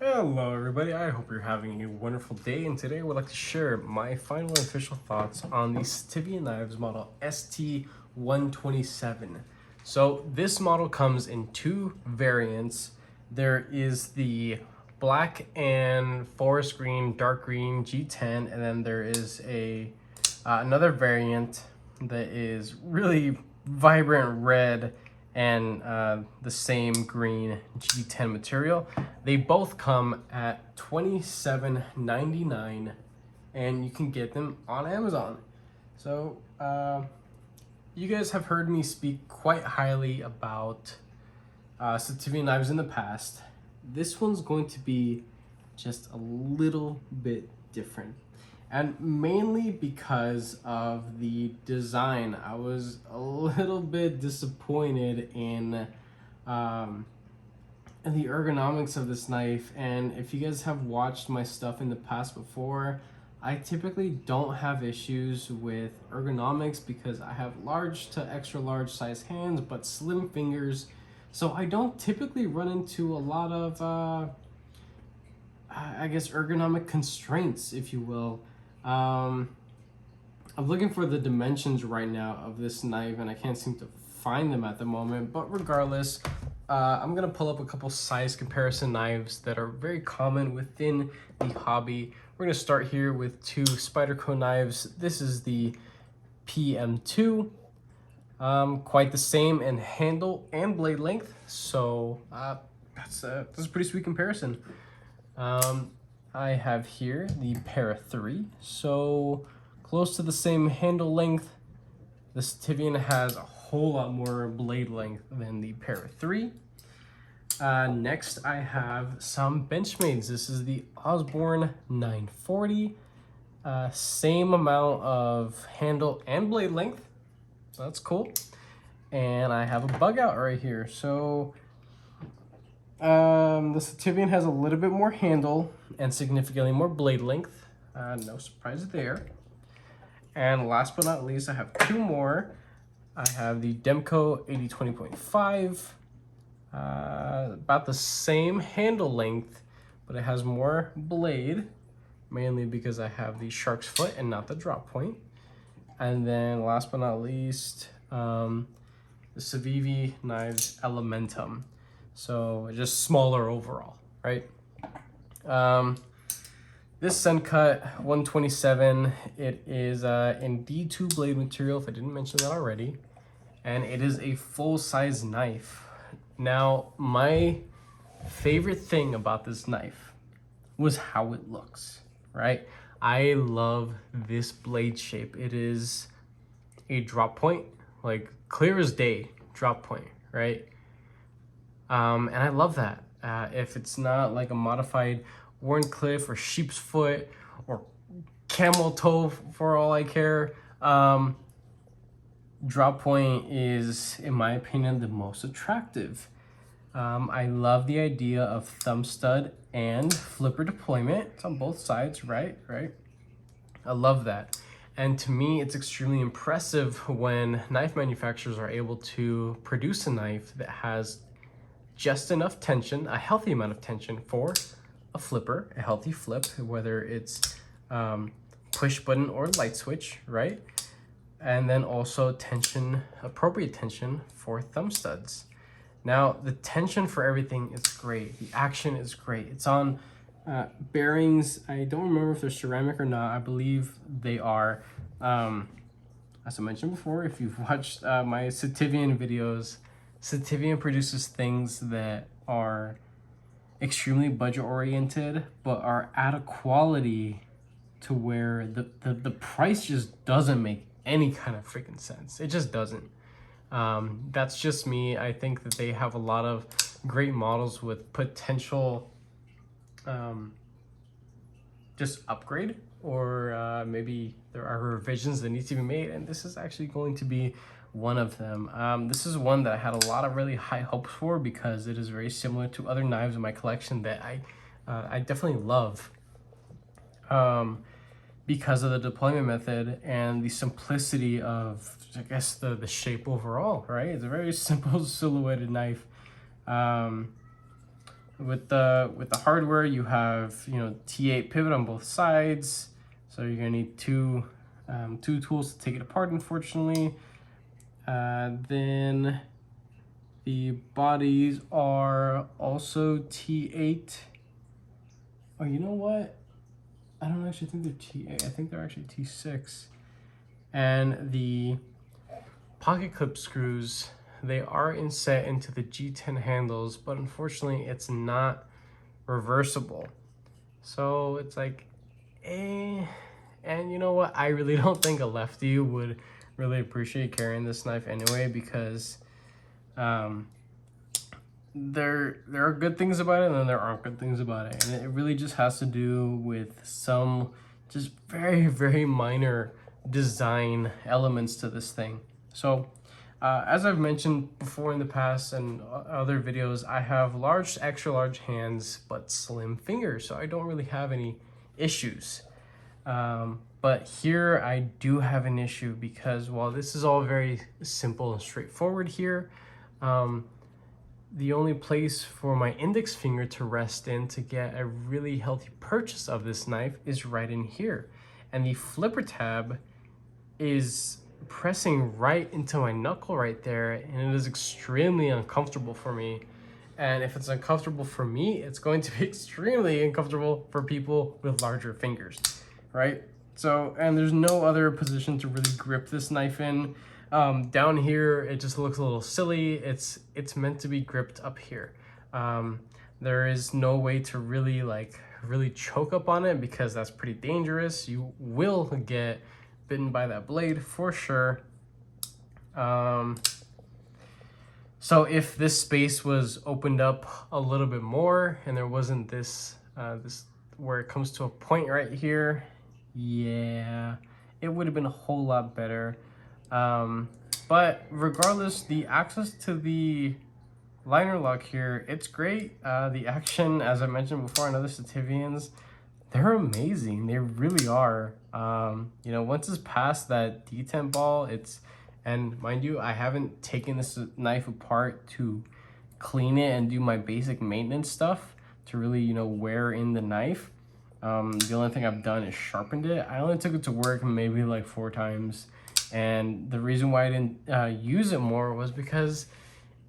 Hello everybody, I hope you're having a wonderful day, and today I would like to share my final and official thoughts on the Sitivien knives model ST-127. So this model comes in two variants. There is the black and forest green, dark green G10, and then there is another variant that is really vibrant red and the same green G10 material. They both come at $27.99 and you can get them on Amazon. So you guys have heard me speak quite highly about Sitivien knives in the past. This one's going to be just a little bit different, and mainly because of the design. I was a little bit disappointed in the ergonomics of this knife. And if you guys have watched my stuff in the past before, I typically don't have issues with ergonomics because I have large to extra large size hands but slim fingers, so I don't typically run into a lot of I guess ergonomic constraints, if you will. I'm looking for the dimensions right now of this knife and I can't seem to find them at the moment, but regardless, I'm gonna pull up a couple size comparison knives that are very common within the hobby. We're gonna start here with two Spyderco knives. This is the PM2, quite the same in handle and blade length, so that's a pretty sweet comparison. I have here the Para 3, so close to the same handle length. The Sitivien has a whole lot more blade length than the Para 3. Next, I have some Benchmades. This is the Osborne 940. Same amount of handle and blade length, so that's cool. And I have a bug out right here. So the Sitivien has a little bit more handle and significantly more blade length. No surprise there. And last but not least, I have two more. I have the Demco 8020.5, about the same handle length, but it has more blade, mainly because I have the shark's foot and not the drop point. And then last but not least, the Sitivien knives Elementum. So just smaller overall, right? This Suncut 127, it is in D2 blade material, if I didn't mention that already, and it is a full-size knife. Now, my favorite thing about this knife was how it looks, right? I love this blade shape. It is a drop point, like clear as day drop point, right? And I love that. If it's not like a modified Warncliffe or sheep's foot or camel toe for all I care, drop point is, in my opinion, the most attractive. I love the idea of thumb stud and flipper deployment. It's on both sides, right? I love that. And to me, it's extremely impressive when knife manufacturers are able to produce a knife that has just enough tension, a healthy amount of tension for a flipper, a healthy flip, whether it's push button or light switch, right? And then also tension, appropriate tension for thumb studs. Now, the tension for everything is great. The action is great. It's on bearings. I don't remember if they're ceramic or not. I believe they are. As I mentioned before, if you've watched my Sitivien videos, Sitivien produces things that are extremely budget oriented, but are at a quality to where the price just doesn't make any kind of freaking sense. It just doesn't. That's just me. I think that they have a lot of great models with potential just upgrade, or maybe there are revisions that need to be made, and this is actually going to be one of them. This is one that I had a lot of really high hopes for because it is very similar to other knives in my collection that I definitely love, because of the deployment method and the simplicity of, I guess, the shape overall, right? It's a very simple silhouetted knife. With the hardware, you have, you know, T8 pivot on both sides, so you're gonna need two tools to take it apart, unfortunately. Then the bodies are also T8. Oh, you know what? I don't actually think they're T8. I think they're actually T6. And the pocket clip screws, they are inset into the G10 handles, but unfortunately it's not reversible. So it's like, eh. And you know what? I really don't think a lefty would really appreciate carrying this knife anyway, because there are good things about it and then there aren't good things about it, and it really just has to do with some just very minor design elements to this thing. So as I've mentioned before in the past and other videos, I have large, extra large hands but slim fingers, so I don't really have any issues. But here I do have an issue, because while this is all very simple and straightforward here, the only place for my index finger to rest in to get a really healthy purchase of this knife is right in here. And the flipper tab is pressing right into my knuckle right there, and it is extremely uncomfortable for me. And if it's uncomfortable for me, it's going to be extremely uncomfortable for people with larger fingers, right? So, and there's no other position to really grip this knife in. Down here, it just looks a little silly. It's meant to be gripped up here. There is no way to really choke up on it, because that's pretty dangerous. You will get bitten by that blade for sure. So if this space was opened up a little bit more and there wasn't this where it comes to a point right here, yeah, it would have been a whole lot better. But regardless, the access to the liner lock here, it's great. The action, as I mentioned before, another Sitiviens, they're amazing. They really are. You know, once it's past that detent ball, and mind you, I haven't taken this knife apart to clean it and do my basic maintenance stuff to really, you know, wear in the knife. The only thing I've done is sharpened it. I only took it to work maybe like 4 times. And the reason why I didn't use it more was because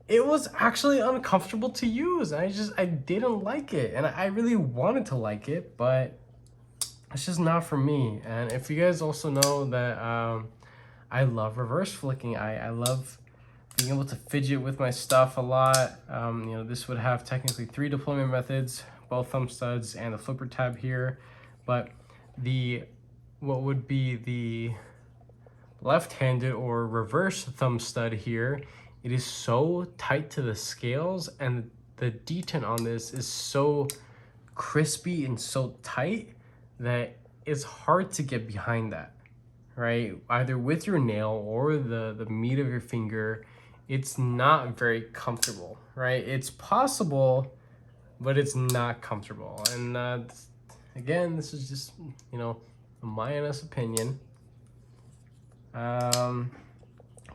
it was actually uncomfortable to use. I didn't like it, and I really wanted to like it, but it's just not for me. And if you guys also know that I love reverse flicking, I love being able to fidget with my stuff a lot. You know, this would have technically 3 deployment methods, both thumb studs and the flipper tab here, but what would be the left-handed or reverse thumb stud here, it is so tight to the scales, and the detent on this is so crispy and so tight that it's hard to get behind that, right? Either with your nail or the meat of your finger, it's not very comfortable, right? It's possible, but it's not comfortable. And again, this is just, you know, my honest opinion.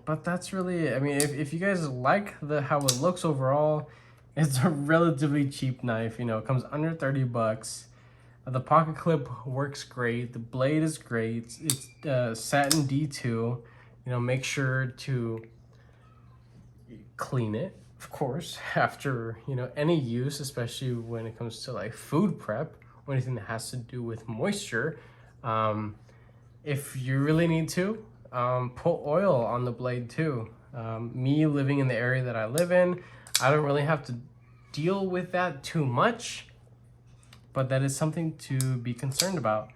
But that's really it. I mean, if you guys like how it looks overall, it's a relatively cheap knife. You know, it comes under 30 bucks. The pocket clip works great. The blade is great. It's satin D2. You know, make sure to clean it, of course, after, you know, any use, especially when it comes to like food prep or anything that has to do with moisture. If you really need to, put oil on the blade too. Me living in the area that I live in, I don't really have to deal with that too much, but that is something to be concerned about.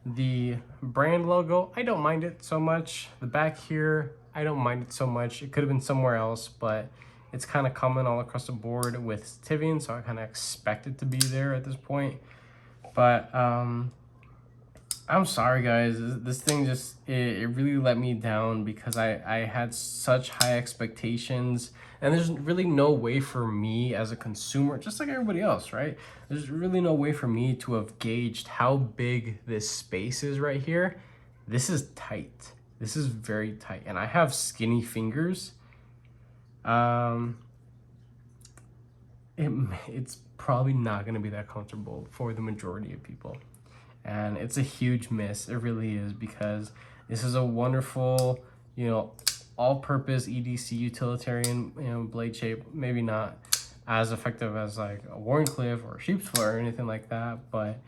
The brand logo, I don't mind it so much. The back here, I don't mind it so much. It could have been somewhere else, but it's kind of common all across the board with Sitivien, so I kind of expect it to be there at this point. But I'm sorry guys, this thing just, it really let me down, because I had such high expectations, and there's really no way for me as a consumer, just like everybody else, right? There's really no way for me to have gauged how big this space is right here. This is tight. This is very tight, and I have skinny fingers. It's probably not going to be that comfortable for the majority of people. And it's a huge miss. It really is, because this is a wonderful, you know, all-purpose EDC utilitarian, you know, blade shape. Maybe not as effective as like a Warncliffe or a sheep's foot or anything like that, but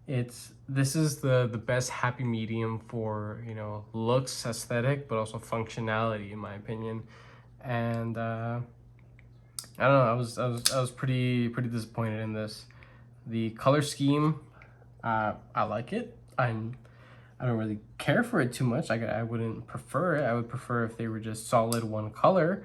this is the best happy medium for, you know, looks, aesthetic, but also functionality, in my opinion. And I don't know, I was pretty disappointed in this. The color scheme, I like it. I don't really care for it too much. I wouldn't prefer it. I would prefer if they were just solid one color.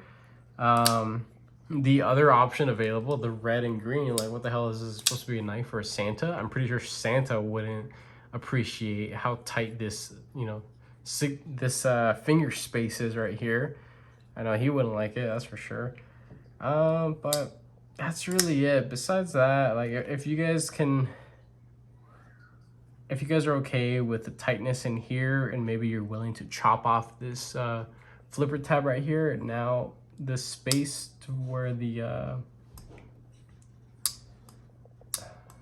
The other option available, the red and green, like what the hell is this supposed to be, a knife or a Santa? I'm pretty sure Santa wouldn't appreciate how tight this, you know, this finger space is right here. I know he wouldn't like it, that's for sure. But that's really it. Besides that, like, if you guys are okay with the tightness in here, and maybe you're willing to chop off this flipper tab right here, now the space to where the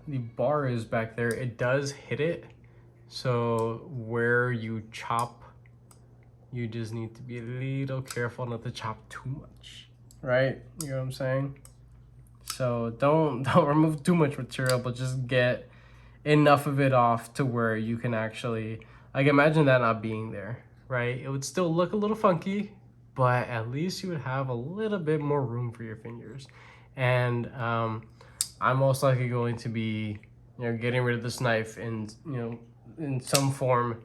bar is back there, it does hit it. So where you chop, you just need to be a little careful not to chop too much, right? You know what I'm saying? So don't remove too much material, but just get enough of it off to where you can actually, like, imagine that not being there, right? It would still look a little funky, but at least you would have a little bit more room for your fingers. And I'm most likely going to be, you know, getting rid of this knife in, you know, in some form,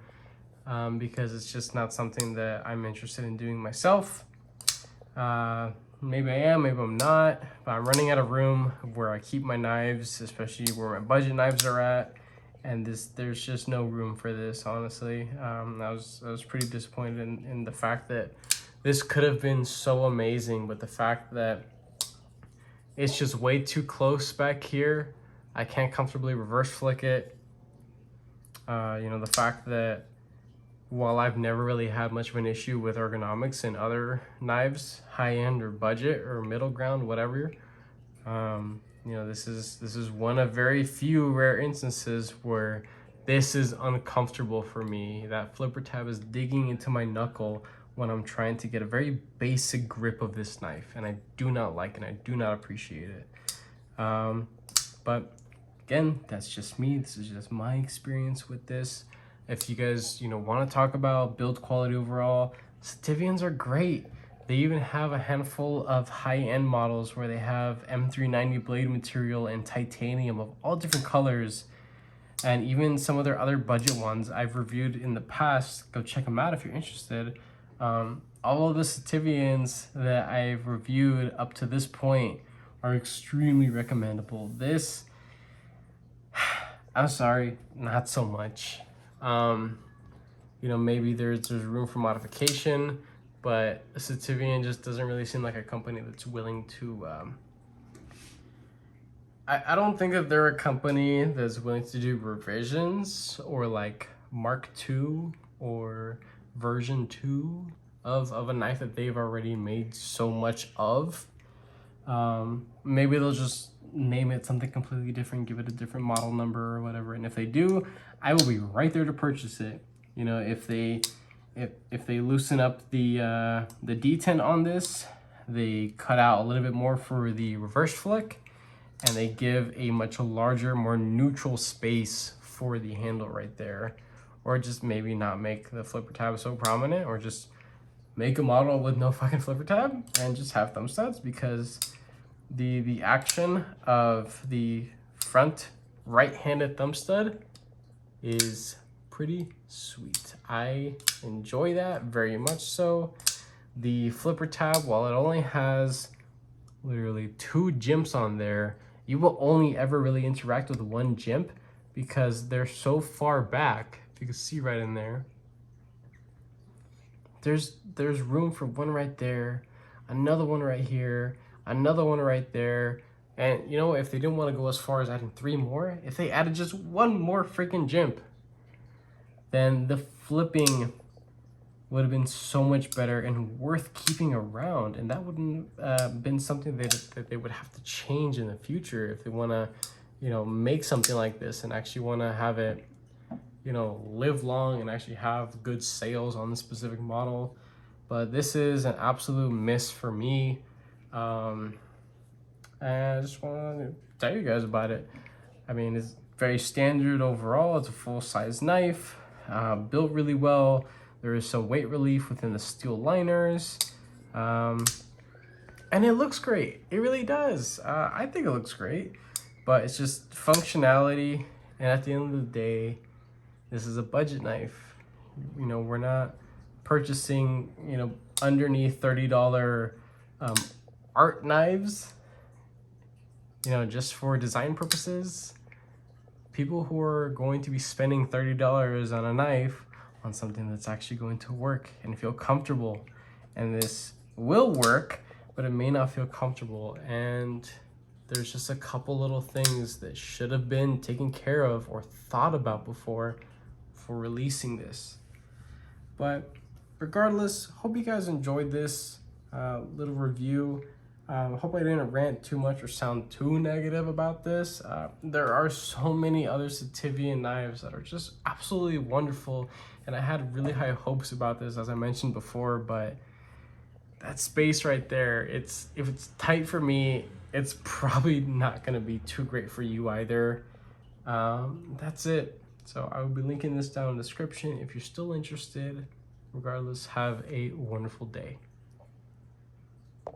because it's just not something that I'm interested in doing myself. Maybe I am, maybe I'm not, but I'm running out of room where I keep my knives, especially where my budget knives are at, and there's just no room for this, honestly. I was pretty disappointed in the fact that this could have been so amazing, but the fact that it's just way too close back here, I can't comfortably reverse flick it. You know, the fact that while I've never really had much of an issue with ergonomics in other knives, high-end or budget or middle ground, whatever, you know, this is one of very few rare instances where this is uncomfortable for me. That flipper tab is digging into my knuckle when I'm trying to get a very basic grip of this knife, and I do not like it, and I do not appreciate it. But again, that's just me. This is just my experience with this. If you guys, you know, want to talk about build quality overall, Sitiviens are great. They even have a handful of high-end models where they have M390 blade material and titanium of all different colors, and even some of their other budget ones I've reviewed in the past. Go check them out if you're interested. All of the Sitiviens that I've reviewed up to this point are extremely recommendable. This, I'm sorry, not so much. You know, maybe there's room for modification, but Sitivien just doesn't really seem like a company that's willing to, I don't think that they're a company that's willing to do revisions or like Mark II or version 2 of a knife that they've already made so much of. Maybe they'll just name it something completely different, give it a different model number or whatever, and if they do, I will be right there to purchase it. You know, if they loosen up the detent on this, they cut out a little bit more for the reverse flick, and they give a much larger, more neutral space for the handle right there, or just maybe not make the flipper tab so prominent, or just make a model with no fucking flipper tab and just have thumb studs, because the action of the front right-handed thumb stud is pretty sweet. I enjoy that very much so. The flipper tab, while it only has literally 2 jimps on there, you will only ever really interact with one jimp because they're so far back. If you can see right in there, there's room for one right there, another one right here, another one right there. And you know, if they didn't want to go as far as adding 3 more, if they added just 1 more freaking jimp, then the flipping would have been so much better and worth keeping around, and that wouldn't been something that they would have to change in the future if they want to, you know, make something like this and actually want to have it, you know, live long and actually have good sales on this specific model. But this is an absolute miss for me, and I just want to tell you guys about it. I mean, it's very standard overall. It's a full-size knife, built really well. There is some weight relief within the steel liners, and it looks great. It really does. I think it looks great, but it's just functionality. And at the end of the day, this is a budget knife. You know, we're not purchasing, you know, underneath $30 art knives, you know, just for design purposes. People who are going to be spending $30 on a knife on something that's actually going to work and feel comfortable. And this will work, but it may not feel comfortable. And there's just a couple little things that should have been taken care of or thought about before releasing this. But regardless, hope you guys enjoyed this little review. Hope I didn't rant too much or sound too negative about this. There are so many other Sitivien knives that are just absolutely wonderful, and I had really high hopes about this, as I mentioned before, but that space right there, if it's tight for me, it's probably not gonna be too great for you either. That's it. So I will be linking this down in the description if you're still interested. Regardless, have a wonderful day.